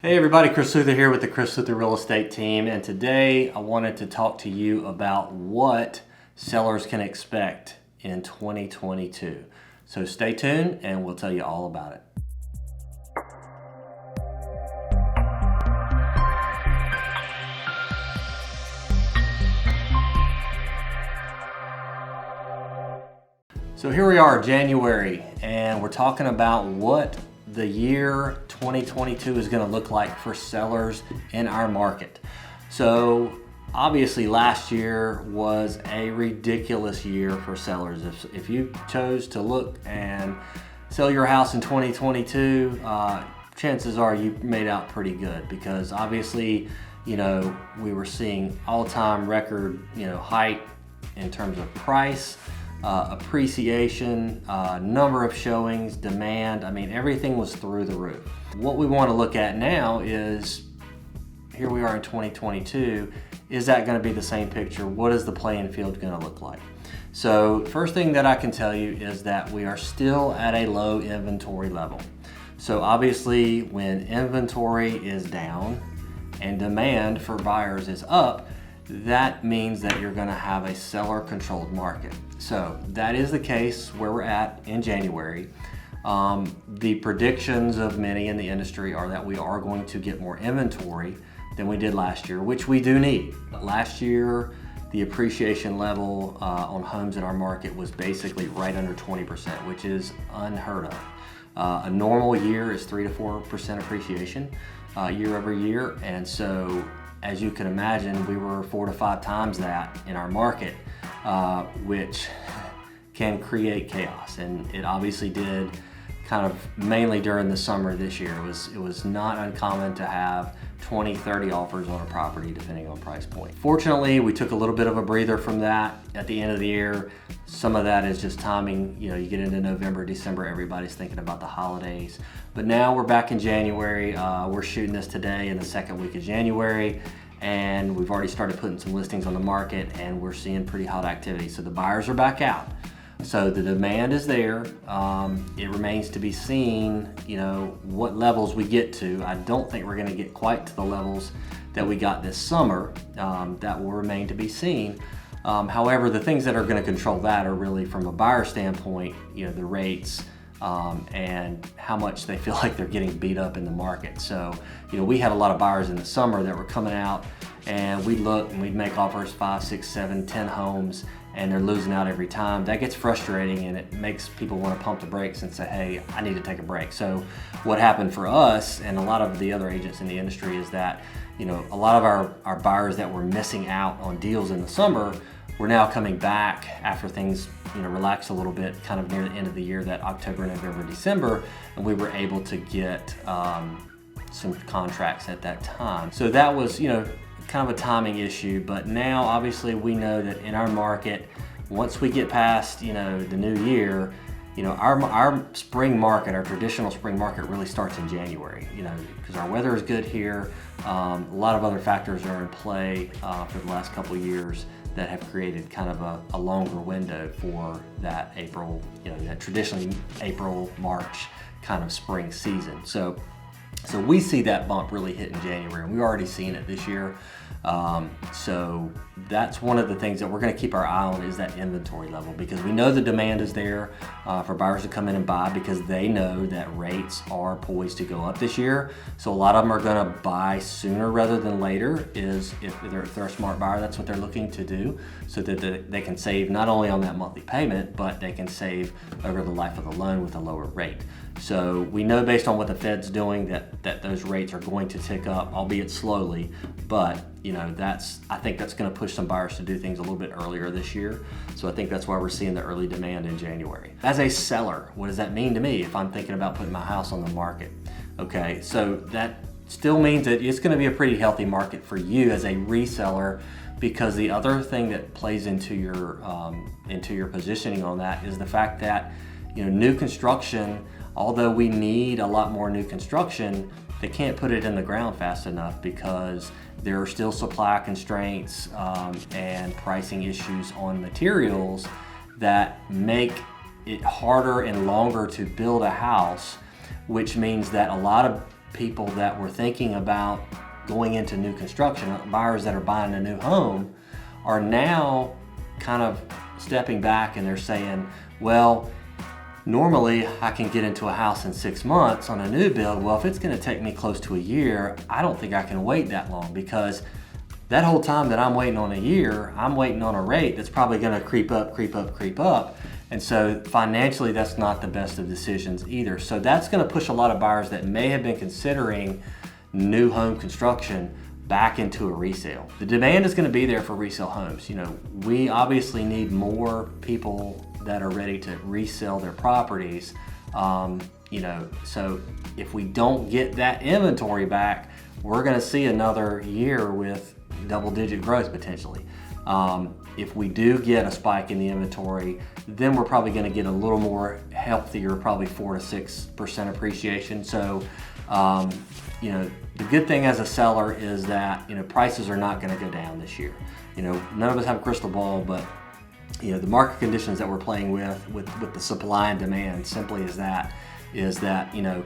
Hey everybody, Chris Luther here with the Chris Luther Real Estate team, and today I wanted to talk to you about what sellers can expect in 2022. So stay tuned and we'll tell you all about it. So here we are, January, and we're talking about what the year 2022 is going to look like for sellers in our market. So obviously last year was a ridiculous year for sellers. If you chose to look and sell your house in 2022, chances are you made out pretty good, because obviously, we were seeing all-time record, height in terms of price, appreciation, number of showings, demand. I mean, everything was through the roof. What we want to look at now is, here we are in 2022, is that going to be the same picture? What is the playing field going to look like? So first thing that I can tell you is that we are still at a low inventory level. So obviously when inventory is down and demand for buyers is up, that means that you're going to have a seller-controlled market. So that is the case where we're at in January. The predictions of many in the industry are that we are going to get more inventory than we did last year, which we do need. Last year, the appreciation level on homes in our market was basically right under 20%, which is unheard of. A normal year is 3 to 4% appreciation year over year, and so as you can imagine, we were 4 to 5 times that in our market, which can create chaos. And it obviously did, kind of mainly during the summer this year. It was not uncommon to have 20, 30 offers on a property depending on price point. Fortunately, we took a little bit of a breather from that at the end of the year. Some of that is just timing. You get into November, December, everybody's thinking about the holidays. But now we're back in January. We're shooting this today in the second week of January, and we've already started putting some listings on the market, and we're seeing pretty hot activity. So the buyers are back out. So the demand is there. It remains to be seen, what levels we get to. I don't think we're going to get quite to the levels that we got this summer. That will remain to be seen. However, the things that are going to control that are really, from a buyer standpoint, the rates, and how much they feel like they're getting beat up in the market. So, we had a lot of buyers in the summer that were coming out, and we'd look and we'd make offers 5, 6, 7, 10 homes, and they're losing out every time. That gets frustrating, and it makes people want to pump the brakes and say, hey, I need to take a break. So what happened for us and a lot of the other agents in the industry is that, a lot of our buyers that were missing out on deals in the summer were now coming back after things relaxed a little bit, kind of near the end of the year, that October, November, December, and we were able to get some contracts at that time. So that was kind of a timing issue. But now obviously we know that in our market, once we get past the new year, our spring market, our traditional spring market, really starts in January, because our weather is good here. A lot of other factors are in play for the last couple of years that have created kind of a longer window for that April, that traditionally April, March kind of spring season. So we see that bump really hit in January, and we've already seen it this year. So that's one of the things that we're going to keep our eye on, is that inventory level, because we know the demand is there for buyers to come in and buy, because they know that rates are poised to go up this year. So a lot of them are going to buy sooner rather than later. If they're a smart buyer, that's what they're looking to do, so that they can save not only on that monthly payment, but they can save over the life of the loan with a lower rate. So we know, based on what the Fed's doing, that those rates are going to tick up, albeit slowly. But I think that's going to push some buyers to do things a little bit earlier this year. So I think that's why we're seeing the early demand in January. As a seller, what does that mean to me if I'm thinking about putting my house on the market? Okay, so that still means that it's going to be a pretty healthy market for you as a reseller, because the other thing that plays into your positioning on that is the fact that new construction, although we need a lot more new construction, they can't put it in the ground fast enough, because there are still supply constraints and pricing issues on materials that make it harder and longer to build a house, which means that a lot of people that were thinking about going into new construction, buyers that are buying a new home, are now kind of stepping back and they're saying, well, normally I can get into a house in 6 months on a new build. Well, if it's going to take me close to a year, I don't think I can wait that long, because that whole time that I'm waiting on a year, I'm waiting on a rate that's probably going to creep up. And so financially, that's not the best of decisions either. So that's going to push a lot of buyers that may have been considering new home construction back into a resale. The demand is going to be there for resale homes. You know, we obviously need more people that are ready to resell their properties. You know, so if we don't get that inventory back, we're going to see another year with double-digit growth potentially. If we do get a spike in the inventory, then we're probably going to get a little more healthier, probably 4 to 6% appreciation. So, you know, the good thing as a seller is that, you know, prices are not going to go down this year. You know, none of us have a crystal ball, but you know, the market conditions that we're playing with the supply and demand simply is that, you know,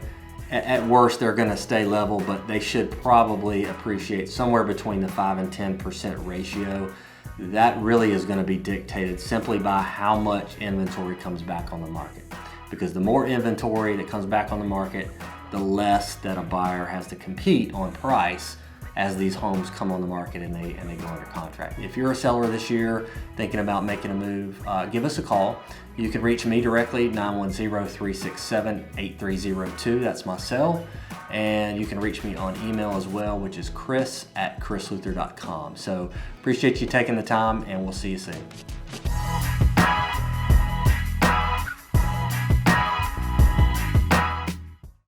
at worst they're going to stay level, but they should probably appreciate somewhere between the 5 and 10% ratio. That really is going to be dictated simply by how much inventory comes back on the market. Because the more inventory that comes back on the market, the less that a buyer has to compete on price as these homes come on the market and they go under contract. If you're a seller this year thinking about making a move, give us a call. You can reach me directly, 910-367-8302. That's my cell. And you can reach me on email as well, which is chris@chrisluther.com. So appreciate you taking the time, and we'll see you soon.